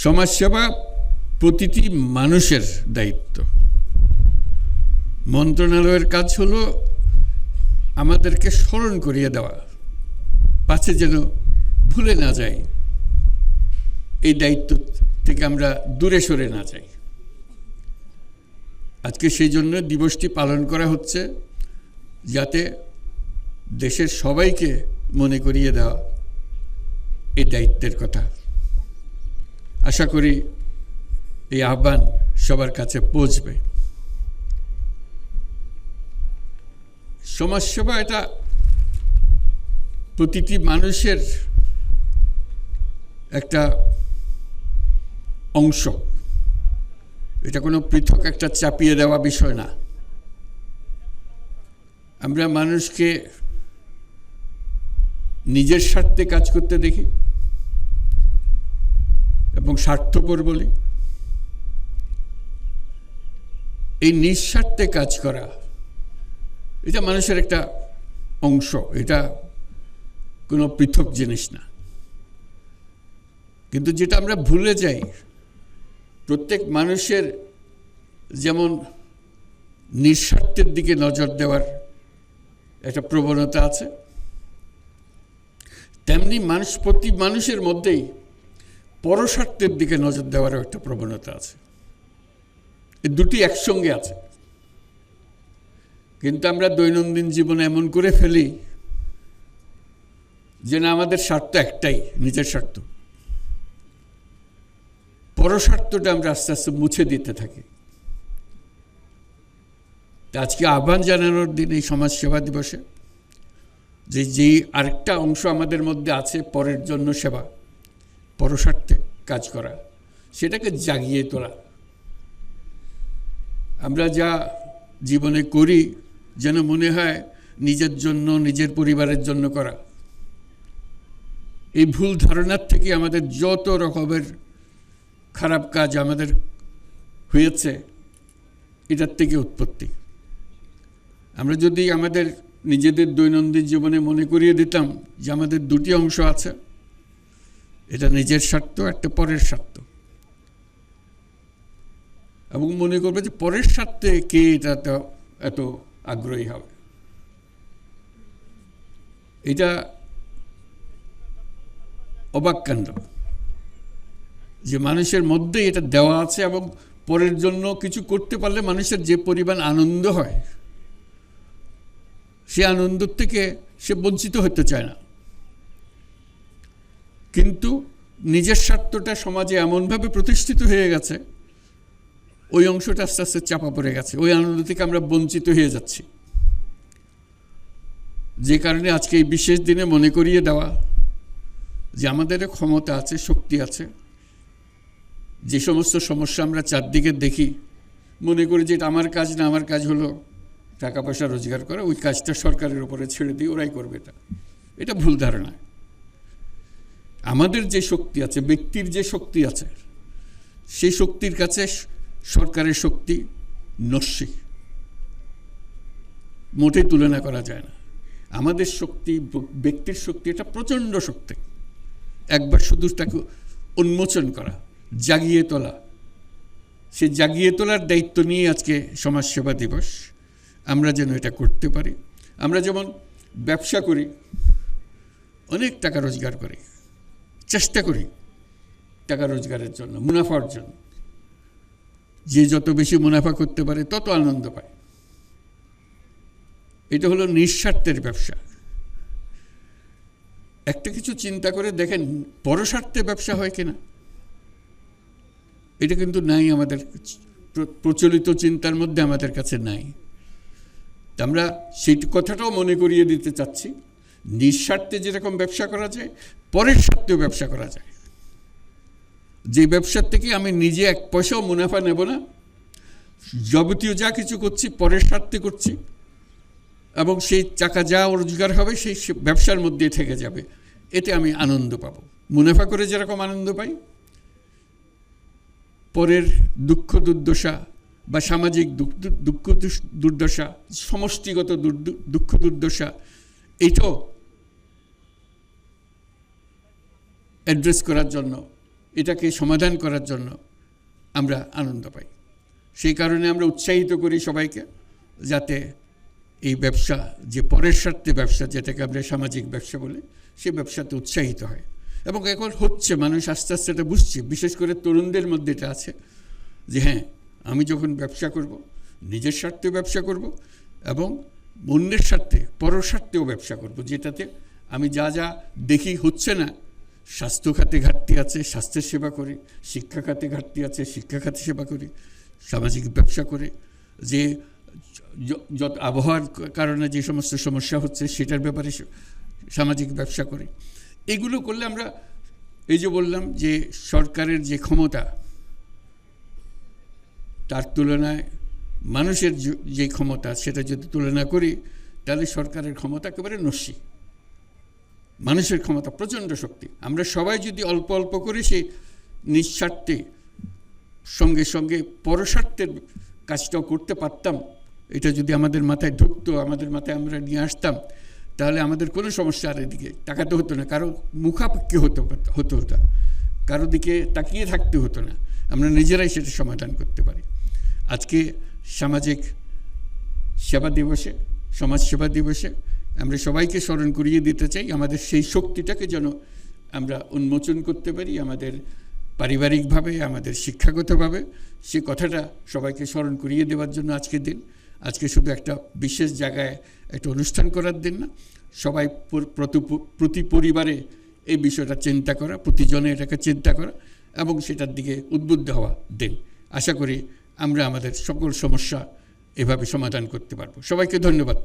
সমাজসেবা প্রতিটি মানুষের দায়িত্ব। মন্ত্রণালয়ের কাজ হলো আমাদেরকে স্মরণ করিয়ে দেওয়া, পাছে যেন ভুলে না যাই, এই দায়িত্ব থেকে আমরা দূরে সরে না যাই। আজকে সেই জন্য দিবসটি পালন করা হচ্ছে, যাতে দেশের সবাইকে মনে করিয়ে দেওয়া এই দায়িত্বের কথা। আশা করি এই আহ্বান সবার কাছে পৌঁছবে। সমাজসেবা এটা প্রতিটি মানুষের একটা অংশ, এটা কোনো পৃথক একটা চাপিয়ে দেওয়া বিষয় না। আমরা মানুষকে নিজের স্বার্থে কাজ করতে দেখি এবং স্বার্থপর বলি। এই নিঃস্বার্থে কাজ করা এটা মানুষের একটা অংশ, এটা কোনো পৃথক জিনিস না। কিন্তু যেটা আমরা ভুলে যাই, প্রত্যেক মানুষের যেমন নিঃস্বার্থের দিকে নজর দেওয়ার একটা প্রবণতা আছে, তেমনি প্রতি মানুষের মধ্যেই পরস্বার্থের দিকে নজর দেওয়ারও একটা প্রবণতা আছে। এই দুটি একসঙ্গে আছে। কিন্তু আমরা দৈনন্দিন জীবনে এমন করে ফেলি যে না, আমাদের স্বার্থ একটাই, নিজের স্বার্থ। পরস্বার্থটা আমরা আস্তে আস্তে মুছে দিতে থাকি। আজকে আহ্বান জানানোর দিন এই সমাজসেবা দিবসে, যেই আরেকটা অংশ আমাদের মধ্যে আছে, পরের জন্য সেবা, পরস্বার্থে কাজ করা, সেটাকে জাগিয়ে তোলা। আমরা যা জীবনে করি যেন মনে হয় নিজের জন্য, নিজের পরিবারের জন্য করা। এই ভুল ধারণার থেকে আমাদের যত রকমের খারাপ কাজ আমাদের হয়েছে, এটার থেকে উৎপত্তি। আমরা যদি আমাদের নিজেদের দৈনন্দিন জীবনে মনে করিয়ে দিতাম যে আমাদের দুটি অংশ আছে, এটা নিজের স্বার্থ, একটা পরের স্বার্থ, এবং মনে করবে যে পরের স্বার্থে কে এটা এত আগ্রহী হবে। এটা অবাক কাণ্ড যে মানুষের মধ্যে এটা দেওয়া আছে, এবং পরের জন্য কিছু করতে পারলে মানুষের যে পরিমাণ আনন্দ হয়, সে আনন্দ থেকে সে বঞ্চিত হতে চায় না। কিন্তু নিজের স্বার্থটা সমাজে এমনভাবে প্রতিষ্ঠিত হয়ে গেছে, ওই অংশটা আস্তে আস্তে চাপা পড়ে গেছে, ওই আনন্দ থেকে আমরা বঞ্চিত হয়ে যাচ্ছি। যে কারণে আজকে এই বিশেষ দিনে মনে করিয়ে দেওয়া যে আমাদের ক্ষমতা আছে, শক্তি আছে। যে সমস্ত সমস্যা আমরা চারদিকে দেখি, মনে করি যে এটা আমার কাজ না, আমার কাজ হলো টাকা পয়সা রোজগার করা, ওই কাজটা সরকারের উপরে ছেড়ে দিই, ওরাই করবে। এটা ভুল ধারণা। আমাদের যে শক্তি আছে, ব্যক্তির যে শক্তি আছে, সেই শক্তির কাছে সরকারের শক্তি নস্যি, মোটেই তুলনা করা যায় না। আমাদের শক্তি, ব্যক্তির শক্তি, এটা প্রচণ্ড শক্তি। একবার শুধু তাকে উন্মোচন করা, জাগিয়ে তোলা, সে জাগিয়ে তোলার দায়িত্ব নিয়ে আজকে সমাজসেবা দিবস। আমরা যেন এটা করতে পারি। আমরা যেমন ব্যবসা করি, অনেক টাকা রোজগার করি, চেষ্টা করি টাকা রোজগারের জন্য, মুনাফা অর্জন। যে যত বেশি মুনাফা করতে পারে তত আনন্দ পায়। এটা হলো নিঃস্বার্থের ব্যবসা। একটা কিছু চিন্তা করে দেখেন, পরস্বার্থে ব্যবসা হয় কিনা। এটা কিন্তু নাই, আমাদের প্রচলিত চিন্তার মধ্যে আমাদের কাছে নাই। আমরা সেই কথাটাও মনে করিয়ে দিতে চাচ্ছি, নিঃস্বার্থে যেরকম ব্যবসা করা যায়, পরের স্বার্থেও ব্যবসা করা যায়। যে ব্যবসার থেকে আমি নিজে এক পয়সাও মুনাফা নেব না, যাবতীয় যা কিছু করছি পরের স্বার্থে করছি, এবং সেই টাকা যা রোজগার হবে সেই ব্যবসার মধ্যে থেকে যাবে, এতে আমি আনন্দ পাব। মুনাফা করে যেরকম আনন্দ পাই, পরের দুঃখ দুর্দশা বা সামাজিক দুঃখ দুর্দশা, সমষ্টিগত দুঃখ দুর্দশা, এইটাও অ্যাড্রেস করার জন্য এটাকে সমাধান করার জন্য আমরা আনন্দ পাই। সেই কারণে আমরা উৎসাহিত করি সবাইকে, যাতে এই ব্যবসা, যে পরের স্বার্থে ব্যবসা, যেটাকে আমরা সামাজিক ব্যবসা বলি, সেই ব্যবসাতে উৎসাহিত হয়। এবং এখন হচ্ছে, মানুষ আস্তে আস্তে এটা বুঝছে, বিশেষ করে তরুণদের মধ্যে এটা আছে যে হ্যাঁ, আমি যখন ব্যবসা করব, নিজের স্বার্থে ব্যবসা করব এবং অন্যের স্বার্থে, পরের স্বার্থেও ব্যবসা করব, যেটাতে আমি যা যা দেখি হচ্ছে না, স্বাস্থ্য খাতে ঘাটতি আছে, স্বাস্থ্যের সেবা করি, শিক্ষা খাতে ঘাটতি আছে, শিক্ষা খাতে সেবা করি, সামাজিক ব্যবসা করে যে যত আবহাওয়ার কারণে যে সমস্ত সমস্যা হচ্ছে সেটার ব্যাপারে সামাজিক ব্যবসা করি। এগুলো করলে আমরা, এই যে বললাম যে সরকারের যে ক্ষমতা, তার তুলনায় মানুষের যে ক্ষমতা, সেটা যদি তুলনা করি, তাহলে সরকারের ক্ষমতা একেবারে নস্যি, মানুষের ক্ষমতা প্রচণ্ড শক্তি। আমরা সবাই যদি অল্প অল্প করে সেই নিঃস্বার্থে সঙ্গে সঙ্গে পরস্বার্থের কাজটাও করতে পারতাম, এটা যদি আমাদের মাথায় ঢুকতো, আমাদের মাথায় আমরা নিয়ে আসতাম, তাহলে আমাদের কোনো সমস্যা আর এদিকে তাকাতে হতো না, কারো মুখাপেক্ষি হতো না, কারো দিকে তাকিয়ে থাকতে হতো না, আমরা নিজেরাই সেটা সমাধান করতে পারি। আজকে সামাজিক সেবা দিবসে, সমাজ সেবা দিবসে আমরা সবাইকে স্মরণ করিয়ে দিতে চাই আমাদের সেই শক্তিটাকে যেন আমরা উন্মোচন করতে পারি, আমাদের পারিবারিকভাবে, আমাদের শিক্ষাগতভাবে। সে কথাটা সবাইকে স্মরণ করিয়ে দেওয়ার জন্য আজকের দিন। আজকে শুধু একটা বিশেষ জায়গায় একটা অনুষ্ঠান করার দিন না, সবাই প্রতি পরিবারে এই বিষয়টা চিন্তা করা, প্রতিজনে এটাকে চিন্তা করা এবং সেটার দিকে উদ্বুদ্ধ হওয়া দিন। আশা করি আমরা আমাদের সকল সমস্যা এভাবে সমাধান করতে পারবো। সবাইকে ধন্যবাদ।